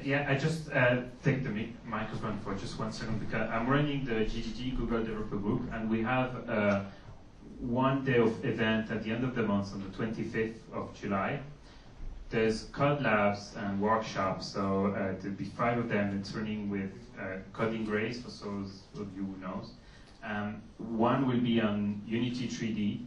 Yeah, I just take the microphone for just 1 second because I'm running the GDG, Google Developer Group, and we have one day of event at the end of the month on the 25th of July. There's code labs and workshops, so there'll be 5 of them. It's running with Coding Grace, for those of you who knows. One will be on Unity 3D.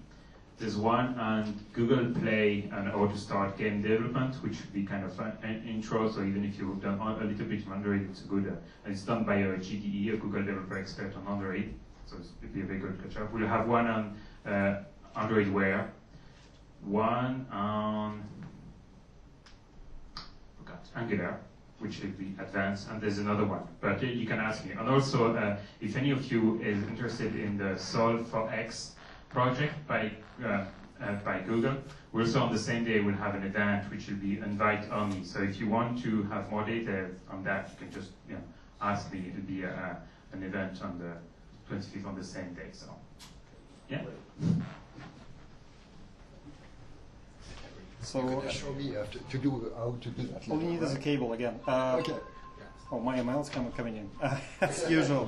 There's one on Google Play and how to start game development, which would be kind of an intro, so even if you've done a little bit of Android, it's good. And it's done by a GDE, a Google Developer Expert on Android, so it would be a very good catch-up. We'll have one on Android Wear, one on Angular, which will be advanced, and there's another one, but you can ask me. And also, if any of you is interested in the Solve for X project by Google, we also on the same day will have an event which will be invite only. So if you want to have more data on that, you can just ask me. It'll be an event on the 25th on the same day. So, yeah. So show me how to do that. All you need is a cable again. Okay. Oh, my email's coming in as usual.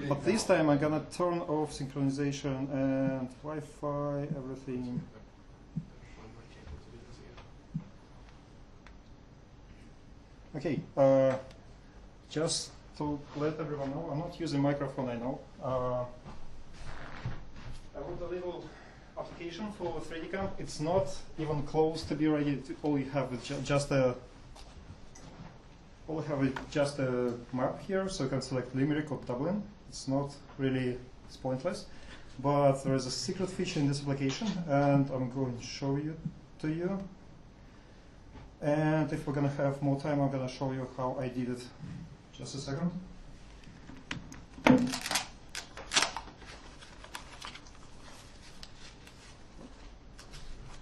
But this time I'm gonna turn off synchronization and Wi-Fi, everything. Okay. Just to let everyone know, I'm not using microphone. I know. I wrote a little application for 3Dcamp. It's not even close to be ready. All we have is just a map here, so you can select Limerick or Dublin. It's not really, it's pointless. But there is a secret feature in this application, and I'm going to show you to you. And if we're going to have more time, I'm going to show you how I did it. Just a second.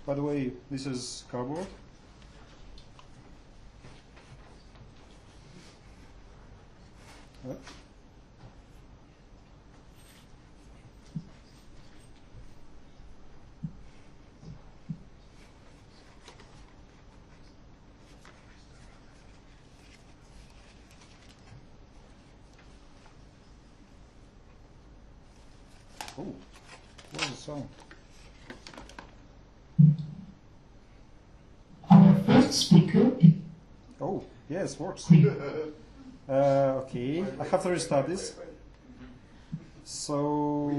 By the way, this is cardboard. Yep. Oh, where's the song? Speaker. Oh, yes, works. Okay, I have to restart this. So,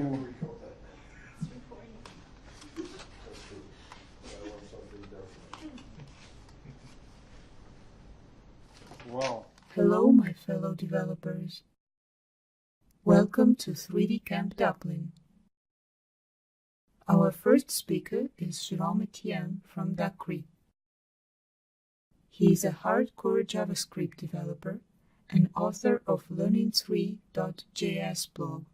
wow. Hello, my fellow developers. Welcome to 3Dcamp Dublin. Our first speaker is Jerome Etienne from Dakri. He is a hardcore JavaScript developer and author of learning3.js blog.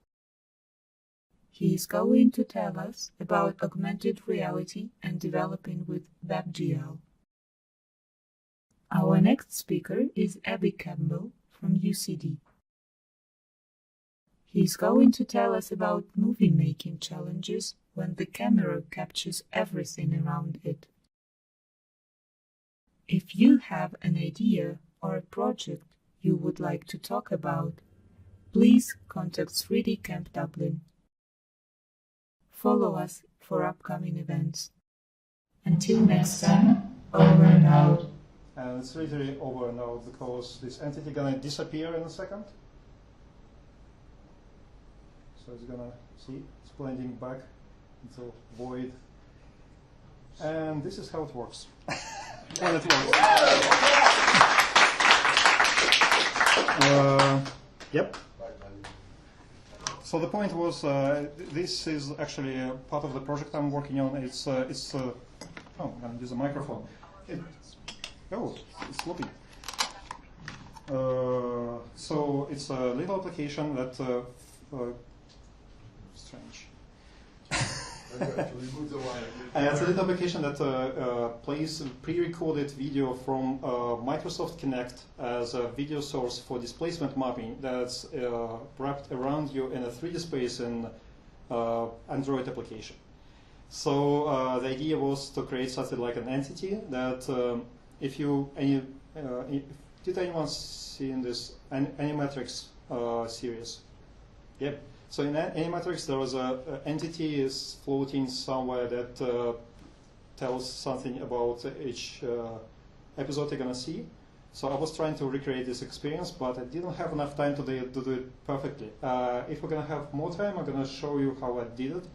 He is going to tell us about augmented reality and developing with WebGL. Our next speaker is Abby Campbell from UCD. He is going to tell us about movie-making challenges when the camera captures everything around it. If you have an idea or a project you would like to talk about, please contact 3Dcamp Dublin. Follow us for upcoming events. Until next time, over and out. And it's literally over and out because this entity gonna disappear in a second. So it's gonna, see, it's blending back into void. And this is how it works. Well, it works. Yep. So the point was, this is actually part of the project I'm working on. Oh, I'm gonna use a microphone. It's floppy. So it's a little application that strange. It's a little application that plays pre-recorded video from Microsoft Kinect as a video source for displacement mapping that's wrapped around you in a 3D space in Android application. So the idea was to create something like an entity that if you Did anyone see in this Animatrix series? Yep. So in Animatrix, there was a entity is floating somewhere that tells something about each episode you're gonna see. So I was trying to recreate this experience, but I didn't have enough time to do it perfectly. If we're gonna have more time, I'm gonna show you how I did it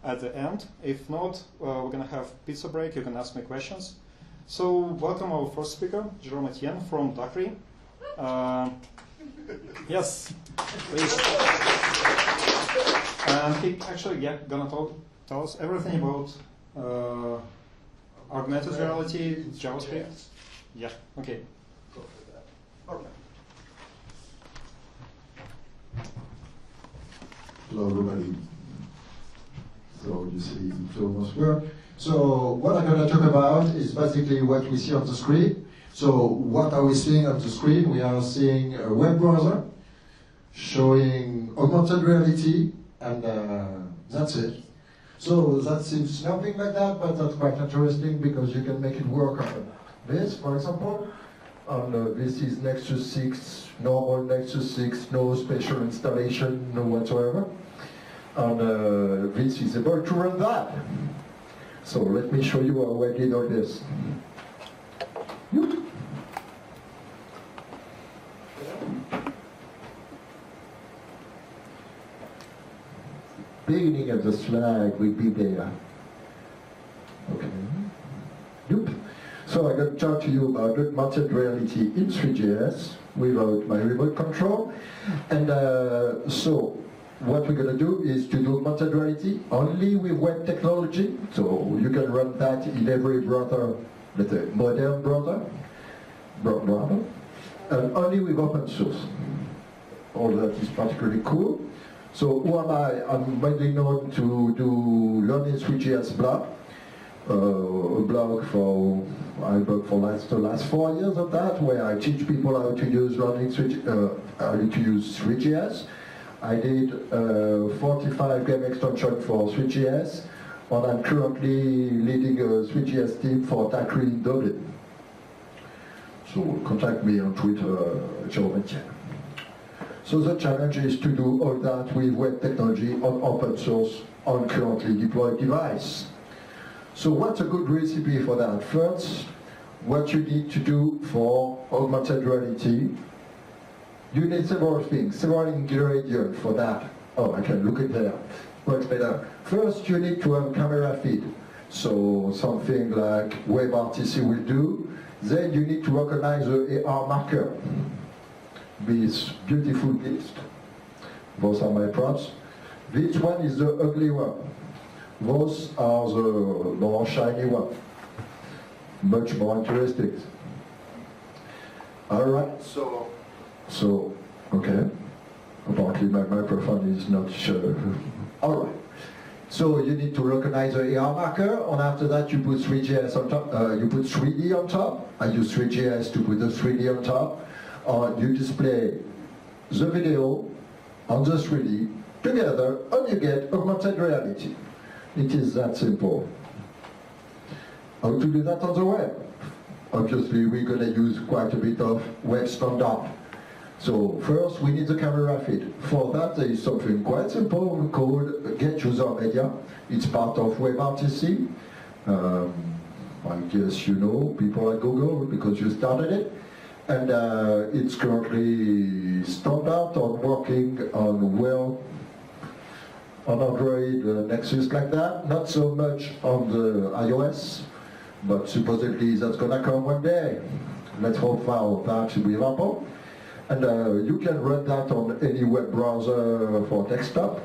at the end. If not, we're gonna have pizza break. You can ask me questions. So welcome our first speaker, Jerome Etienne from Dakri. Yes, please. And he actually, gonna tell us everything about augmented reality, JavaScript. Yeah, okay. Go for that. Okay. Hello, everybody. So you see, it almost work. So what I'm going to talk about is basically what we see on the screen. So what are we seeing on the screen? We are seeing a web browser showing augmented reality, and that's it. So that seems nothing like that, but that's quite interesting because you can make it work on this, for example. And this is Nexus 6, normal Nexus 6, no special installation, no whatsoever. And this is able to run that. So let me show you how I did all this. Beginning of the slide will be there. Okay. Yep. So I'm going to talk to you about augmented reality in 3GS without my remote control. And so what we're going to do is to do augmented reality only with web technology. So you can run that in every browser, let's say modern browser, and only with open source. All that is particularly cool. So who am I? I'm mainly known to do Learning 3GS blog. A blog I worked for the last 4 years of that, where I teach people how to use how to use 3GS. I did 45 game extension for 3GS, and I'm currently leading a 3GS team for Dakri in Dublin. So contact me on Twitter, Jerome. So the challenge is to do all that with web technology on open source on currently deployed device. So what's a good recipe for that? First, what you need to do for augmented reality, you need several things, several ingredients for that. Oh, I can look at there, much better. First, you need to have camera feed. So something like WebRTC will do. Then you need to recognize the AR marker. This beautiful list. Those are my props. This one is the ugly one. Those are the more shiny one. Much more interesting. Alright, so okay. Apparently my microphone is not sure. Alright. So you need to recognize the AR marker, and after that you put 3GS on top, you put 3D on top. I use 3GS to put the 3D on top. You display the video on the 3D together, and you get augmented reality. It is that simple. How to do that on the web? Obviously, we're going to use quite a bit of web standard. So first, we need the camera feed. For that, there is something quite simple called Get User Media. It's part of WebRTC. I guess you know people at Google because you started it. And it's currently standard on working on on Android, Nexus like that, not so much on the iOS, but supposedly that's gonna come one day. Let's hope for that to be available. And you can run that on any web browser for desktop.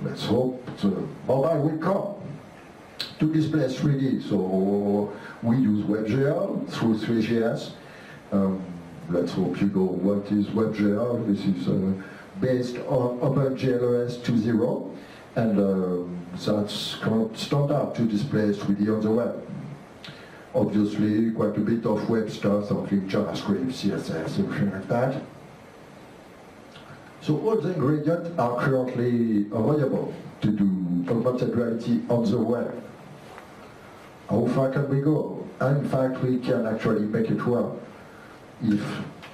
Let's hope the mobile will come to display 3D. So we use WebGL through 3GS. Let's hope you know what is WebGL. This is based on OpenGLOS 2.0, and that's standard to display 3D on the web. Obviously, quite a bit of web stuff, something JavaScript, CSS, something like that. So all the ingredients are currently available to do augmented reality on the web. How far can we go? And in fact, we can actually make it work. if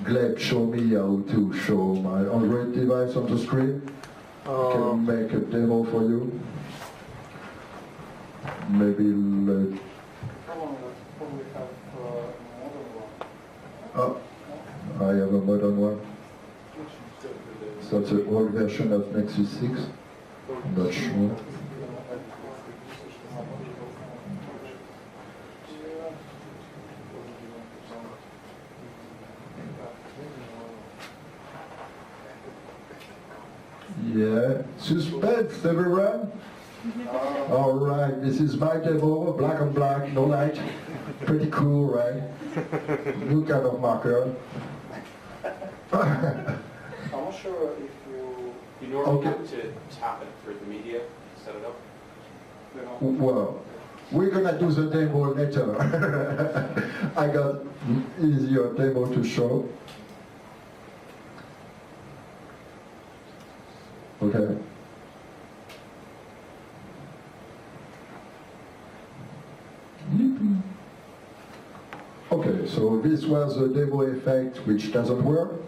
Gleb show me how to show my Android device on the screen. I can make a demo for you. Maybe let... Oh, I have a modern one. So it's an old version of Nexus 6. I'm not sure. Yeah, suspense everyone. All right, this is my demo, black on black, no light. Pretty cool, right? New kind of marker. I'm not sure if you normally have to tap it for the media to set it up. Well, we're gonna do the demo later. I got easier demo to show. Okay. Okay, so this was a demo effect which doesn't work.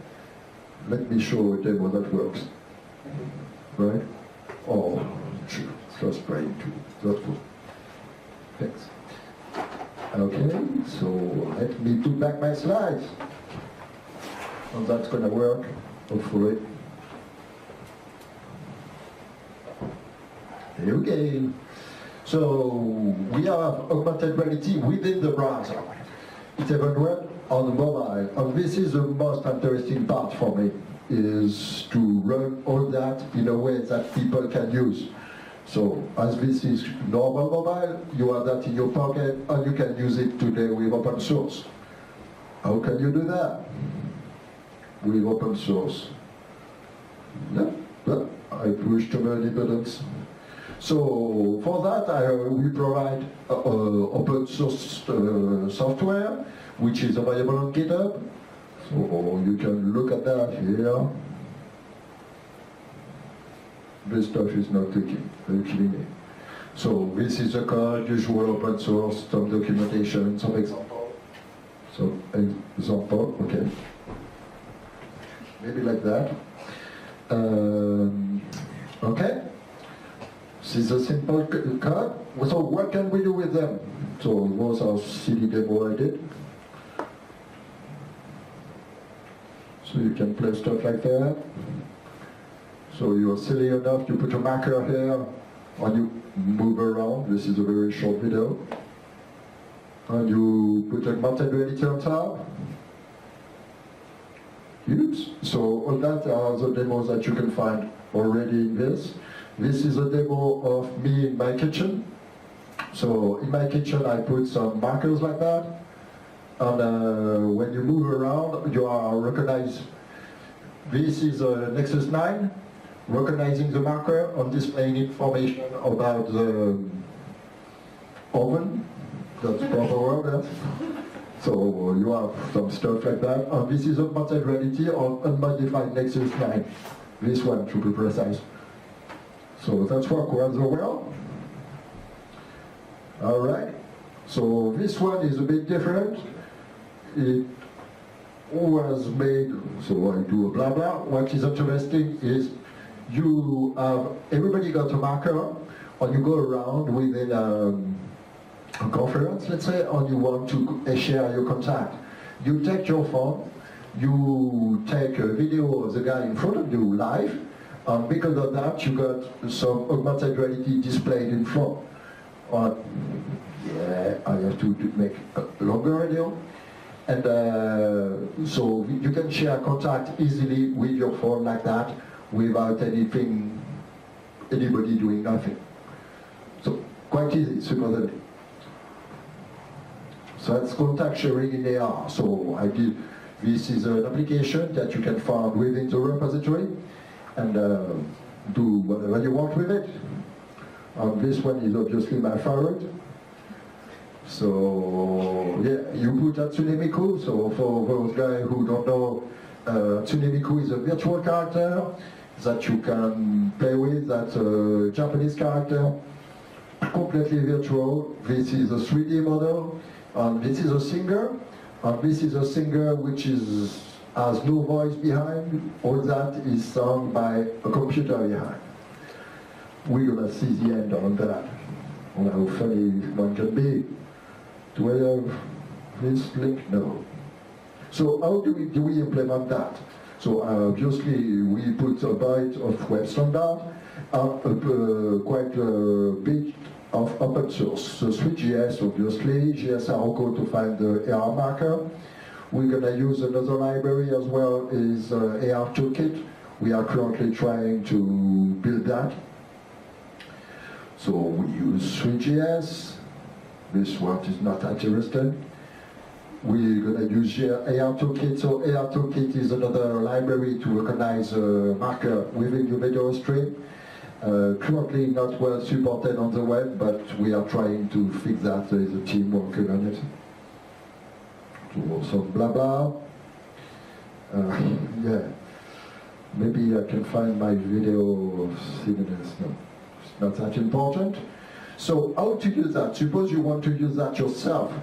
Let me show a demo that works. Right? Oh, just trying to. That's cool. Thanks. Okay, so let me put back my slides. And that's gonna work, hopefully. Okay. So we have augmented reality within the browser. It even works on the mobile. And this is the most interesting part for me, is to run all that in a way that people can use. So as this is normal mobile, you have that in your pocket and you can use it today with open source. How can you do that? With open source. No, I push too many buttons. So for that, we provide open source software, which is available on GitHub. So you can look at that here. This stuff is not taking, actually. So this is the code, usual open source, some documentation, some example. So example, okay. Maybe like that. Okay. This is a simple code. So what can we do with them? So those are silly demo I did. So you can play stuff like that. So you're silly enough, you put a marker here, and you move around. This is a very short video. And you put augmented reality on top. Oops. So all that are the demos that you can find already in this. This is a demo of me in my kitchen. So in my kitchen I put some markers like that. And when you move around, you are recognized. This is a Nexus 9, recognizing the marker and displaying information about the oven. That's proper word. So you have some stuff like that. And this is augmented reality on unmodified Nexus 9. This one, to be precise. So that's work rather well. All right. So this one is a bit different. It was made, so I do a blah blah. What is interesting is you have, everybody got a marker, and you go around within a conference, let's say, and you want to share your contact. You take your phone, you take a video of the guy in front of you live, and because of that you got some augmented reality displayed in front. Yeah, I have to make a longer video. And so you can share contact easily with your phone like that without anybody doing nothing. So quite easy, supposedly. So that's contact sharing in AR. So this is an application that you can find within the repository and do whatever you want with it. This one is obviously my favorite. So yeah, you put a Tsunemiku. So for those guys who don't know, Tsunemiku is a virtual character that you can play with. That's a Japanese character, completely virtual. This is a 3D model, and this is a singer. And this is a singer which has no voice behind. All that is sung by a computer behind. We're gonna see the end on that. On how funny one can be. Do I have this link? No. So how do we implement that? So obviously we put a byte of web standard and quite a bit of open source. So 3GS obviously, GSR code to find the AR marker. We're going to use another library as well, is AR Toolkit. We are currently trying to build that. So we use 3GS. This one is not interested. We're going to use AR Toolkit. So AR Toolkit is another library to recognize a marker within your video stream. Currently not well supported on the web, but we are trying to fix that. There is a team working on it. So some blah blah. Yeah, maybe I can find my video of CVNS. No, it's not that important. So how to use that? Suppose you want to use that yourself.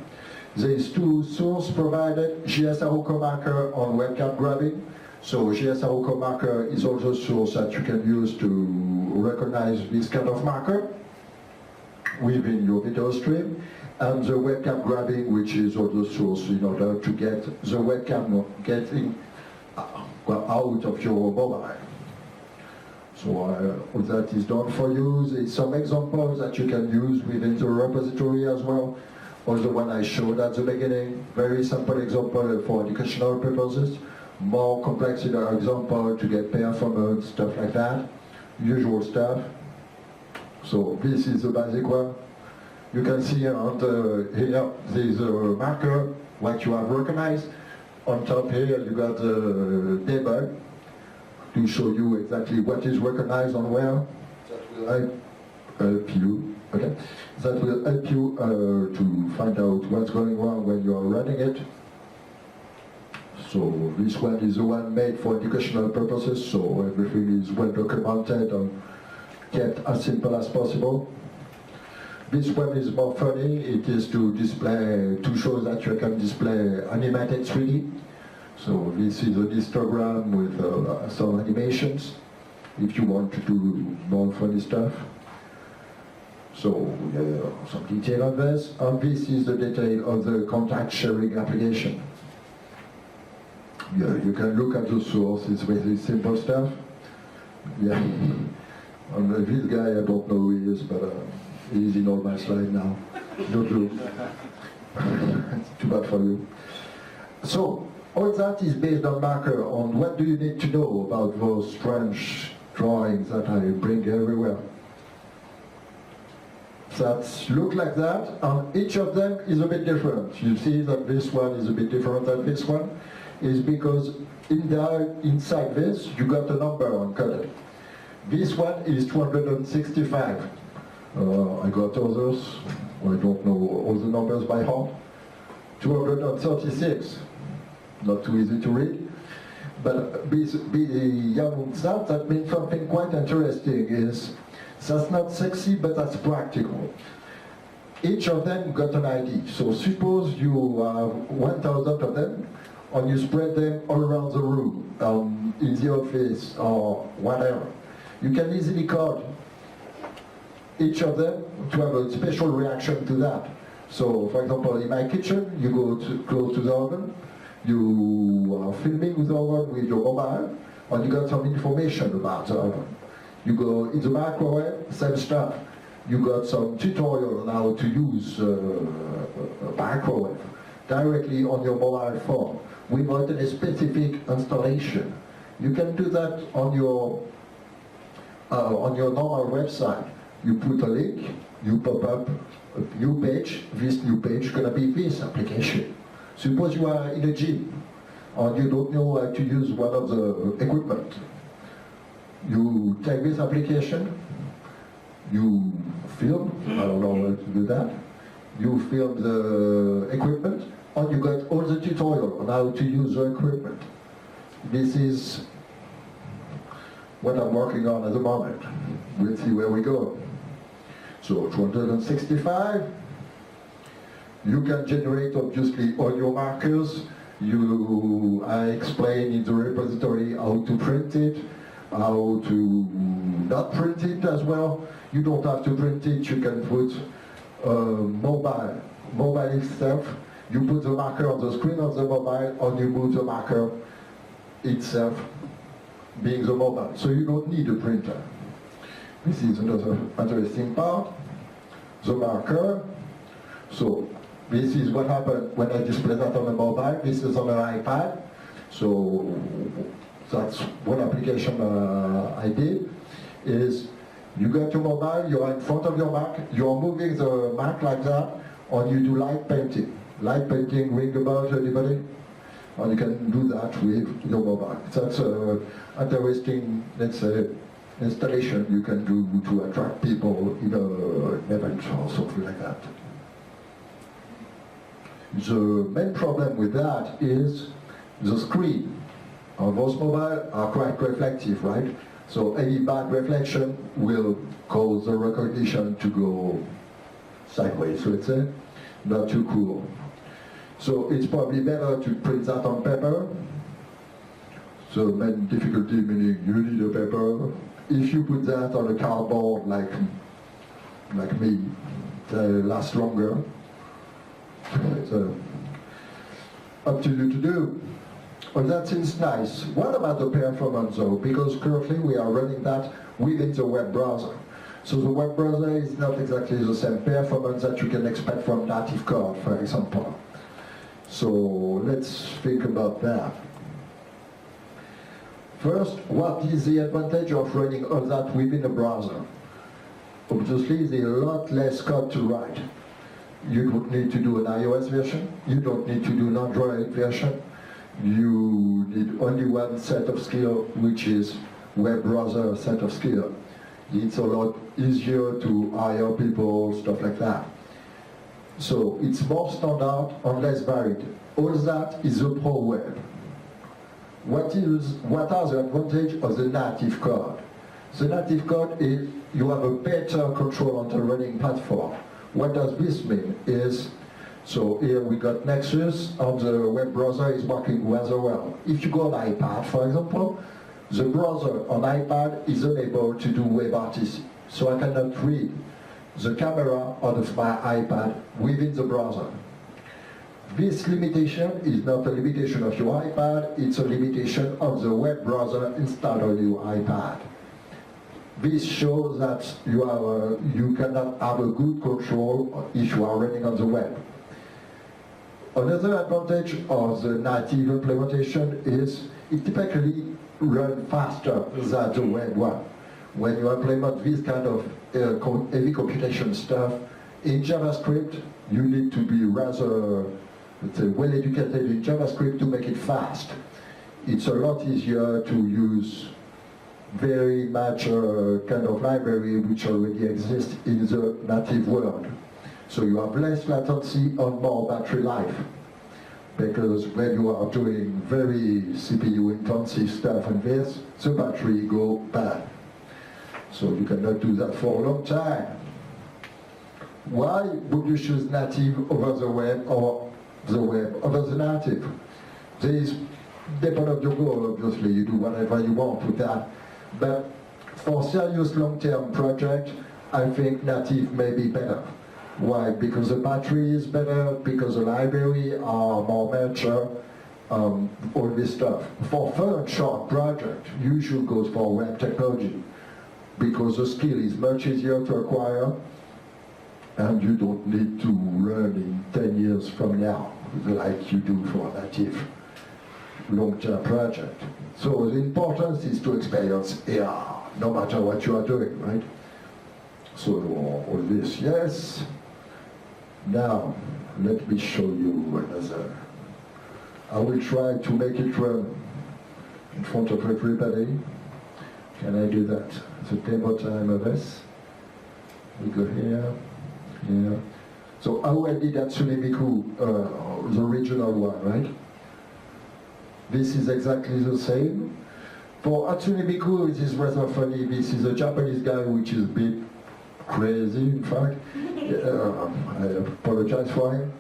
There is two sources provided, GSR co-marker on webcam grabbing. So GSR co-marker is also a source that you can use to recognize this kind of marker within your video stream. And the webcam grabbing, which is also a source in order to get the webcam getting out of your mobile. So all that is done for you. There's some examples that you can use within the repository as well. Also the one I showed at the beginning, very simple example for educational purposes. More complex example to get performance, stuff like that. Usual stuff. So this is the basic one. You can see on here, there's a marker, what you have recognized. On top here, you got the debug to show you exactly what is recognized on where. That will help you, okay? That will help you to find out what's going on when you are running it. So this one is the one made for educational purposes, so everything is well documented and kept as simple as possible. This one is more funny. It is to display, to show that you can display animated 3D. So this is a histogram with some animations, if you want to do more funny stuff. So some detail on this. And this is the detail of the contact sharing application. Yeah, you can look at the source. It's very simple stuff. Yeah. And this guy, I don't know who he is, but he's in all my slides now. Don't do. It's too bad for you. So all that is based on marker. On what do you need to know about those strange drawings that I bring everywhere? That look like that, and each of them is a bit different. You see that this one is a bit different than this one, is because inside this you got a number encoded. This one is 265. I got others. I don't know all the numbers by heart. 236. Not too easy to read. But beyond that, that means something quite interesting. Is that's not sexy, but that's practical. Each of them got an ID. So suppose you have 1,000 of them, and you spread them all around the room, in the office or whatever. You can easily code each of them to have a special reaction to that. So, for example, in my kitchen, you go close to the oven, you are filming with the oven with your mobile, and you got some information about the oven. You go in the microwave, same stuff. You got some tutorial on how to use a microwave directly on your mobile phone without any specific installation. You can do that on your normal website. You put a link, you pop up a new page. This new page is going to be this application. Suppose you are in a gym and you don't know how to use one of the equipment. You take this application, you film, I don't know how to do that, you film the equipment, and you got all the tutorial on how to use the equipment. This is what I'm working on at the moment. We'll see where we go. So 265, You can generate, obviously, audio markers. I explain in the repository how to print it, how to not print it as well. You don't have to print it, you can put mobile itself. You put the marker on the screen of the mobile, and you move the marker itself, being the mobile. So you don't need a printer. This is another interesting part. The marker. So this is what happened when I display that on a mobile. This is on an iPad. So that's one application I did. Is you got your mobile, you're in front of your Mac, you're moving the Mac like that, and you do light painting. Light painting, ring about anybody? And you can do that with your mobile. That's an interesting, let's say, installation you can do to attract people in an event or something like that. The main problem with that is the screen. Those mobile are quite reflective, right? So any bad reflection will cause the recognition to go sideways, let's say. Not too cool. So it's probably better to print that on paper. So main difficulty meaning you need a paper. If you put that on a cardboard like me, they last longer. It's up to you to do. Well, that seems nice. What about the performance though? Because currently we are running that within the web browser. So the web browser is not exactly the same performance that you can expect from native code, for example. So let's think about that. First, what is the advantage of running all that within a browser? Obviously, there's a lot less code to write. You don't need to do an iOS version. You don't need to do an Android version. You need only one set of skills, which is web browser set of skills. It's a lot easier to hire people, stuff like that. So it's more standard and less varied. All that is the pro web. What are the advantages of the native code? The native code is you have a better control on the running platform. What does this mean? So here we got Nexus, and the web browser is working rather well. If you go on iPad, for example, the browser on iPad is unable to do WebRTC. So I cannot read the camera out of my iPad within the browser. This limitation is not a limitation of your iPad, it's a limitation of the web browser installed on your iPad. This shows that you cannot have a good control if you are running on the web. Another advantage of the native implementation is it typically runs faster than the web one. When you implement this kind of heavy computation stuff, in JavaScript, you need to be rather well educated in JavaScript to make it fast. It's a lot easier to use very mature kind of library which already exists in the native world. So you have less latency and more battery life. Because when you are doing very CPU intensive stuff and this, the battery go bad. So you cannot do that for a long time. Why would you choose native over the web or the web over the native? There is depend on your goal, obviously, you do whatever you want with that. But for serious long-term project, I think native may be better. Why? Because the battery is better, because the library are more mature, all this stuff. For fun, short project, you should go for web technology, because the skill is much easier to acquire, and you don't need to learn in 10 years from now, like you do for a native long-term project. So the importance is to experience AR, no matter what you are doing, right? So all this, yes. Now, let me show you another. I will try to make it run in front of everybody. Can I do that? The demo time of this. We go here, here. So how I did Hatsune Miku, the original one, right? This is exactly the same. For Hatsune Miku, it is rather funny. This is a Japanese guy which is a bit crazy, in fact. I apologize for him.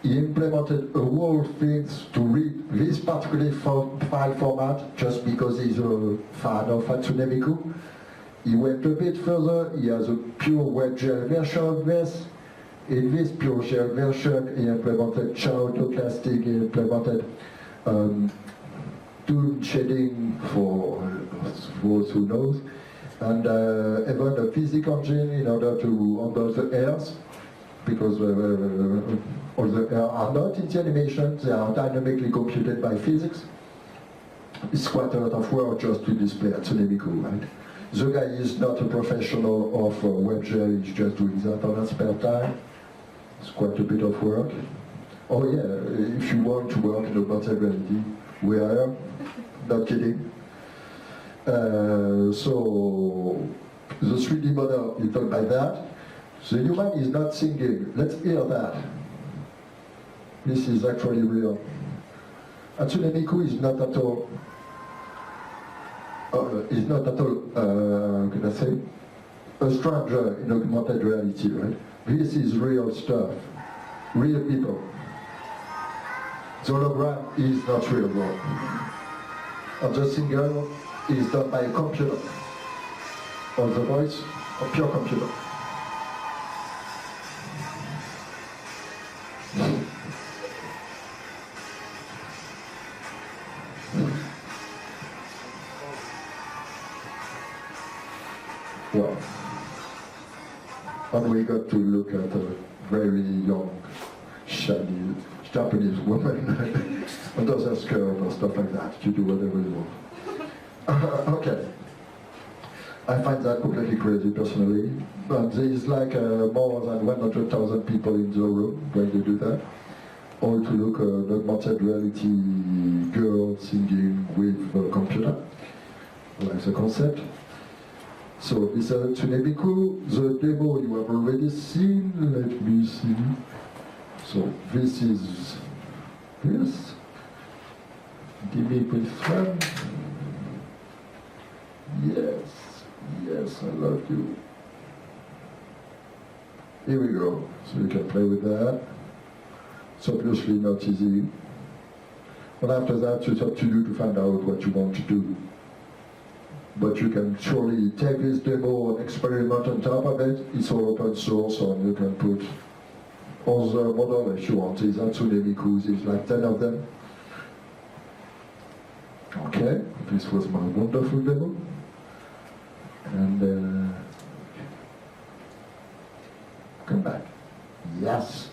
he implemented a whole thing to read this particular file format just because he's a fan of Hatsune Miku. He went a bit further, he has a pure WebGL version of this. In this pure shell version, he implemented autoclastic, he implemented toon shading for those who knows, and even a physics engine in order to handle the airs, because all the airs are not in the animation, they are dynamically computed by physics. It's quite a lot of work just to display Hatsune Miku, right? The guy is not a professional of WebGL, he's just doing that on his spare time. It's quite a bit of work. Oh yeah, if you want to work in augmented reality, we are, not kidding. So, the 3D model is done by that. The human is not singing. Let's hear that. This is actually real. Hatsune Miku is not at all, can I say, a stranger in augmented reality, right? This is real stuff, real people. The hologram is not real world. And the singer is done by a computer. Or the voice, a pure computer. Well, and we got to look at a very young, shiny Japanese woman under their skirt or stuff like that. You do whatever you want. Okay. I find that completely crazy personally, but there is like more than 100,000 people in the room when you do that. All to look at augmented reality girl singing with a computer, like the concept. So this is Hatsune Miku. The demo you have already seen. Let me see. So this is this. Give me please one. Yes, yes, I love you. Here we go. So you can play with that. It's obviously not easy. But after that, it's up to you to find out what you want to do. But you can surely take this demo and experiment on top of it. It's all open source, and you can put other model if you want. There's Hatsune Miku, there's like 10 of them. Okay, this was my wonderful demo. And come back. Yes.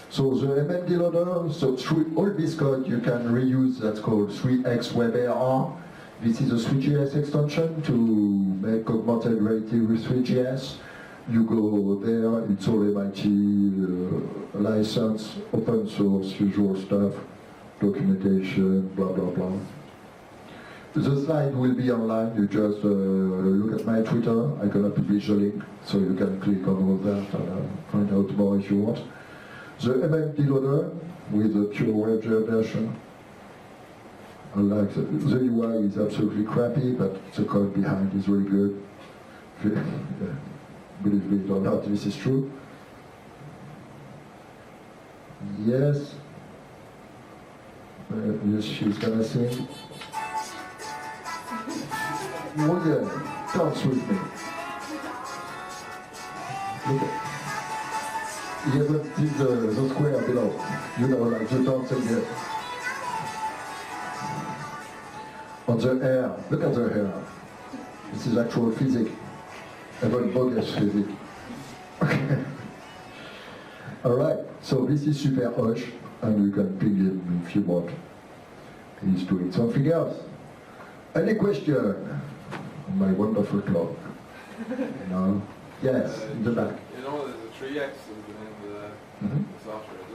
So the MMD loader, so through all this code you can reuse, that's called 3X WebAR. This is a 3GS extension to make augmented reality with 3GS. You go there, it's all MIT license, open source, usual stuff, documentation, blah blah blah. The slide will be online, you just look at my Twitter, I'm gonna publish a link, so you can click on all that and find out more if you want. The MMD loader with a pure WebGL version. I like the UI is absolutely crappy, but the code behind is really good. Believe it or not, this is true. Yes. Yes, she's gonna sing. Oh yeah, dance with me. Look at. You haven't seen the square below. You know, like the dancing here. On the hair, look at the hair. This is actual physics. Even bogus physics. Okay. Alright, so this is Super Hush, and you can ping him if you want. He's doing something else. Any question? My wonderful clock. No? Yes, in the back. You know, there's a 3X in the software, is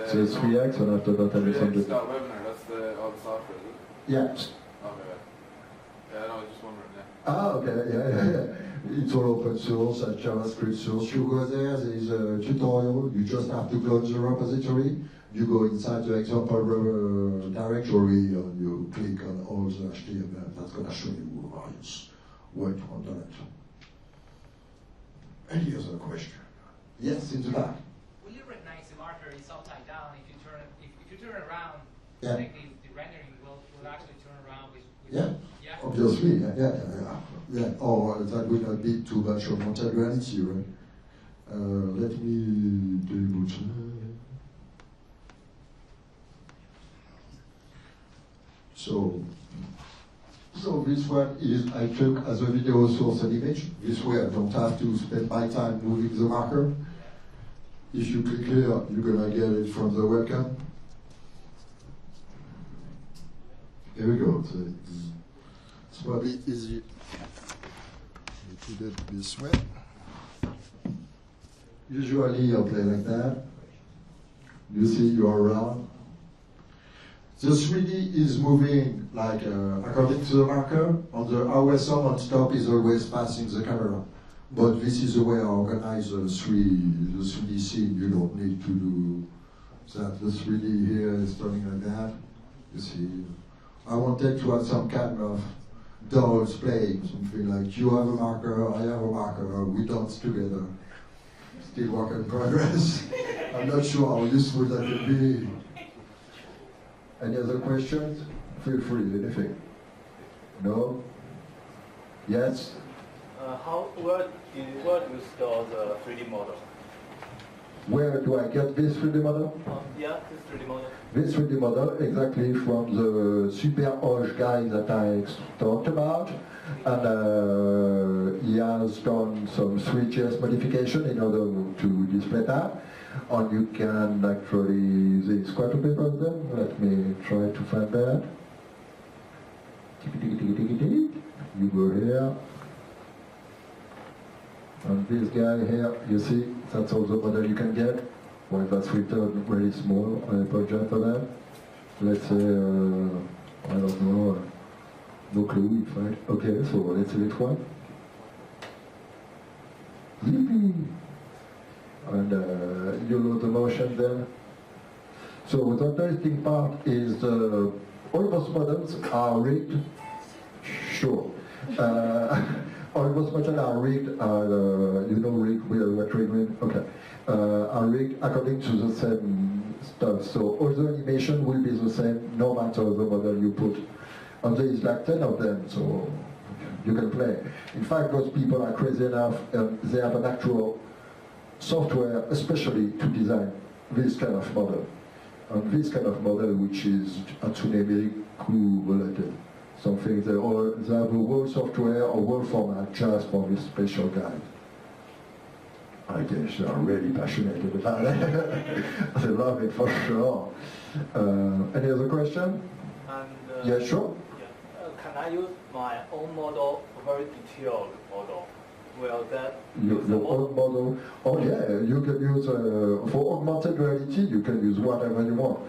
it? So it's 3X, and after that I 3X.webinar, that's all the software, is it? Yeah. Okay. Yeah, no, I was just wondering, yeah. Ah, okay, yeah. It's all open source, JavaScript source. You go there is a tutorial, you just have to close the repository, you go inside the example directory and you click on all the HTML. That's going to show you various way to handle it. Any other question? Yes, in the back. Will you recognize the marker is upside down if you turn it around? Yeah. Like the rendering will actually turn around with Yeah. Yeah. Obviously, yeah. Or that would not be too much augmented reality, right? Let me double check. So this one is I took as a video source an image. This way I don't have to spend my time moving the marker. If you click here, you're gonna get it from the webcam. Here we go. So it's probably easy to do it this way. Usually I'll play like that. You see you're around. The 3D is moving like according to the marker. On the RSM on top is always passing the camera. But this is the way I organize the 3D scene. You don't need to do that. The 3D here is turning like that. You see. I wanted to have some kind of dolls playing, something like you have a marker, I have a marker, we dance together. Still work in progress. I'm not sure how useful that will be. Any other questions? Feel free, anything. No? Yes? Where do you store the 3D model? Where do I get this 3D model? Yeah, this 3D model. This 3D model exactly from the Super Hoge guy that I talked about. And he has done some 3GS modification in order to display that. And you can actually, there's quite a bit of them. Let me try to find that. You go here. And this guy here, you see, that's also the model you can get. Well, that's written very small. I apologize for that. Let's say, I don't know, no clue, right? Okay, so let's select one. Yippee! And you load the motion there. So the interesting part is all those models are rigged. Sure. All those models are rigged, you know rigged, what rigged means? Okay. Are rigged according to the same stuff. So all the animation will be the same no matter the model you put. And there is like 10 of them, so you can play. In fact, those people are crazy enough, they have an actual software especially to design this kind of model. And this kind of model which is Hatsune Miku related. Something they have a whole software or whole format just for this special guy. I guess they are really passionate about it. They love it for sure. Any other question? And, yeah, sure. Yeah. Can I use my own model, very detailed model? Will that Your own model? Oh yeah, you can use, for augmented reality, you can use whatever you want.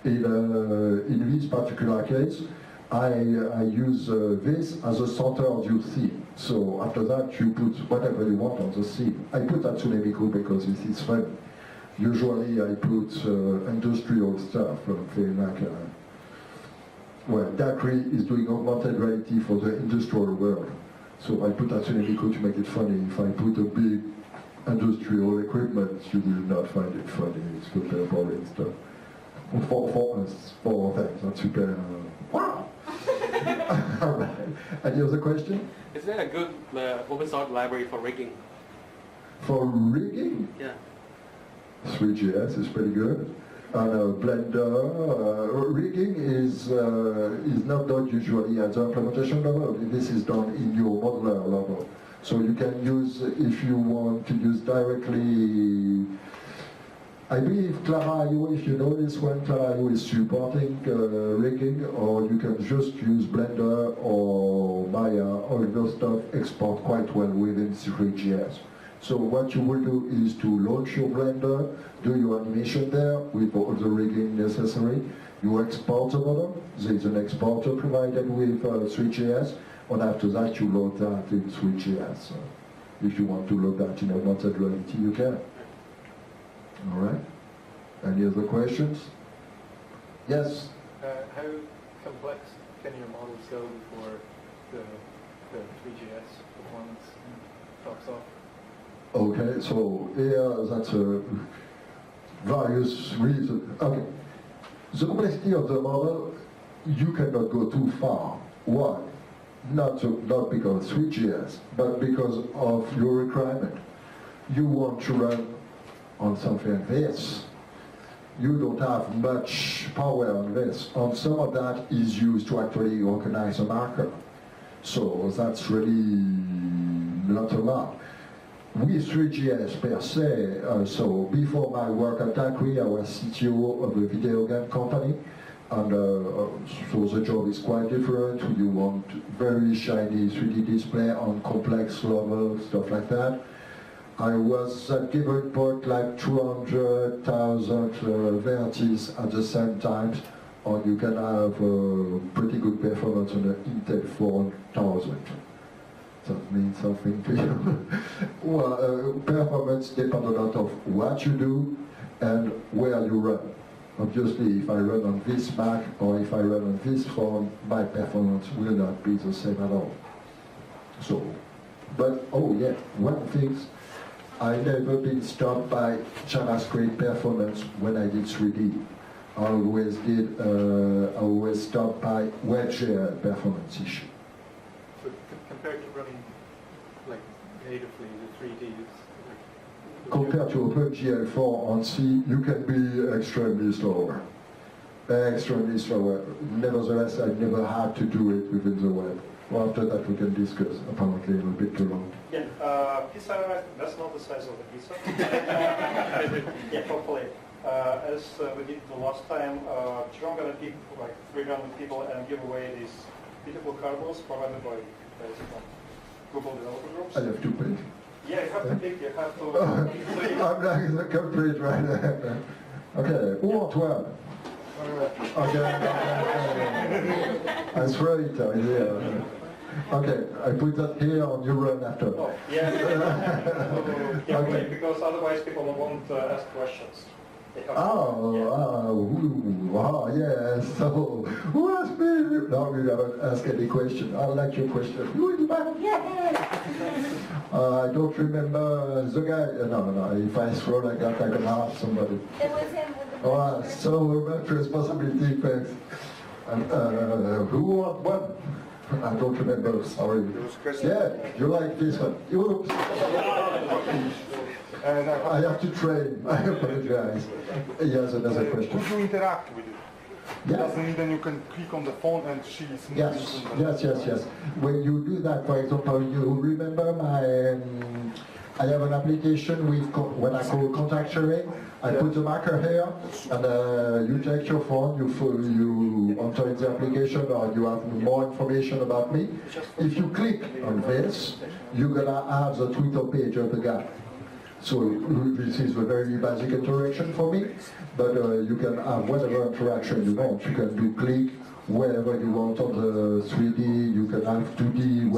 In this particular case, I use this as a center of your scene. So after that, you put whatever you want on the scene. I put Hatsune Miku because this is fun. Usually I put industrial stuff, something like, well, Dakri is doing augmented reality for the industrial world. So I put Hatsune Miku to make it funny. If I put a big industrial equipment, you will not find it funny. It's super boring stuff. For us, for things, that's super, wow! All right. Any other question? Is there a good open source library for rigging? For rigging? Yeah. 3GS is pretty good. And Blender, rigging is not done usually at the implementation level. This is done in your modeler level. So you can use, if you want to use directly, I believe Clara.io, if you know this one, Clara.io is supporting rigging, or you can just use Blender or Maya, all those stuff export quite well within 3GS. So what you will do is to launch your Blender, do your animation there with all the rigging necessary. You export the model. There is an exporter provided with 3GS, and after that you load that in 3GS. So if you want to load that in augmented reality, you can. All right. Any other questions? Yes? How complex can your models go before the 3GS performance drops off? Okay, so here that's various reasons. Okay, the complexity of the model, you cannot go too far. Why? Not because of 3GS, but because of your requirement. You want to run on something like this. You don't have much power on this. And some of that is used to actually organize a marker. So that's really not a lot. With 3GS per se, so before my work at Takri, I was CTO of a video game company. And so the job is quite different. You want very shiny 3D display on complex levels, stuff like that. I was at given point like 200,000 vertices at the same time, and you can have pretty good performance on the Intel 4000. That means something to you. Well, performance depends a lot of what you do and where you run. Obviously, if I run on this Mac or if I run on this phone, my performance will not be the same at all. So, but oh yeah, one thing, I never been stopped by JavaScript performance when I did 3D. I always stopped by WebGL performance issue. So compared to running like natively the 3D, Compared to OpenGL4 on C, you can be extremely slower. Extremely slower. Nevertheless, I never had to do it within the web. Well, after that we can discuss, apparently a little bit too long. Yeah, pizza, that's not the size of the pizza. Yeah, hopefully. As we did the last time, Jerome gonna pick like 300 people and give away these beautiful cardboards provided by Google developer groups. I have to pick. Yeah, you have to pick, you have to... I'm like the complete right there. Okay, who wants one? Okay. I throw it here. Okay, I put that here on your run after. Oh, yeah. Yeah, okay. Because otherwise people won't ask questions. Yes. So, who asked me? No, we don't ask any question. I like your question. You in the back? I don't remember the guy. No. If I throw like that, I can ask somebody. It was him with the So much responsibility, thanks. And who want one? I don't remember, sorry. Yeah, you like this one. Oops. I have to train. I apologize. Yes, another question. Could you interact with it? Yeah. Doesn't mean then you can click on the phone and she's Yes. When you do that, for example, you remember my... I have an application with what I call contact sharing. I put the marker here, and you take your phone, you enter in the application, or you have more information about me. If you click on this, you're gonna have the Twitter page of the guy. So this is a very basic interaction for me, but you can have whatever interaction you want. You can do click wherever you want on the 3D, you can have 2D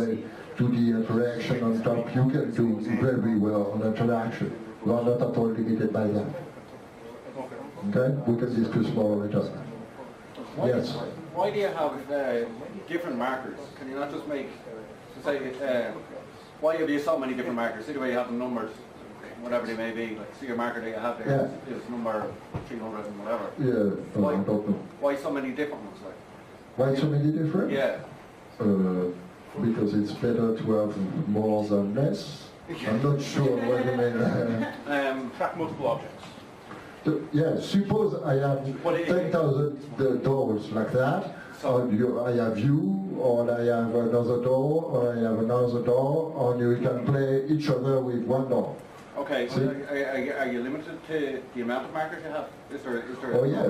interaction on top. You can do very well on interaction. You are not at all limited by that. Okay? We can discuss more later. Yes? Why do you have different markers? Can you not just make, why have you so many different markers? See the way you have them numbered, whatever they may be. Like, see your marker that you have there is number 300 and whatever. Yeah, I don't know. Why so many different ones? Like? Why so many different? Yeah. Because it's better to have more than less. I'm not sure what you mean. Track multiple objects. Yeah, suppose I have 10,000 doors like that. So I have you, or I have another door, or I have another door, and you can play each other with one door. Okay, so are you limited to the amount of markers you have? Is there Oh yeah.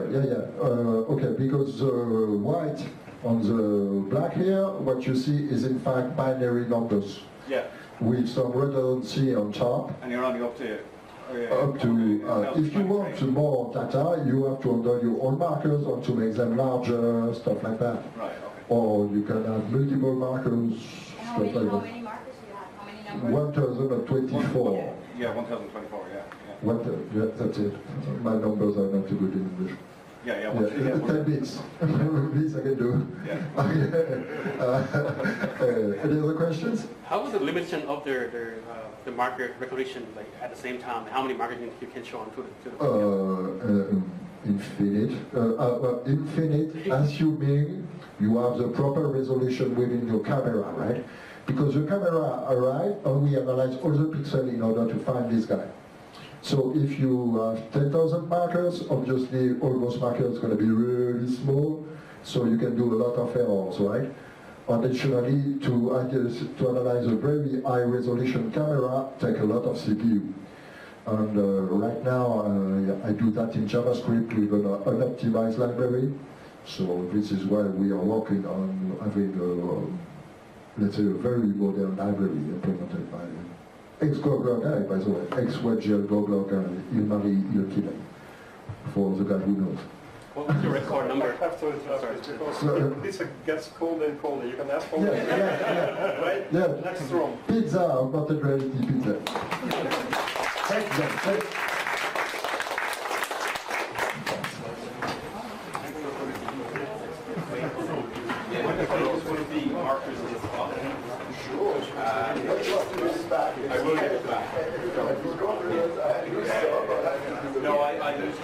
Okay, because the white on the black here, what you see is in fact binary numbers. Yeah. With some redundancy on top. And you're only up to... if you want more data, you have to enter your own markers or to make them larger, stuff like that. Right, okay. Or you can have multiple markers, How many markers do you have? How many numbers? 1024. Yeah, 1024, yeah. Yeah, that's it. My numbers are not too good in English. Yeah, yeah. 10 bits. Please, I can do. Yeah. Any other questions? How is the limitation of the marker recognition, like at the same time? How many markers you can show on to the Infinite. Infinite, assuming you have the proper resolution within your camera, right? Because your camera arrives and we analyze all the pixels in order to find this guy. So if you have 10,000 markers, obviously all those markers are going to be really small, so you can do a lot of errors, right? Additionally, to analyze a very high resolution camera, take a lot of CPU. And right now, I do that in JavaScript with an unoptimized library. So this is why we are working on having, let's say, a very modern library implemented by ex-Googler guy, by the way, ex-WebGL Googler guy, Ilmari Ilkinen, for the guy who knows. What was your record number? I have to interrupt you because this gets colder and colder. You can ask for right? Yeah. Next room. Pizza, augmented reality pizza. Thanks, man. Thanks. I will get it back. No, I used to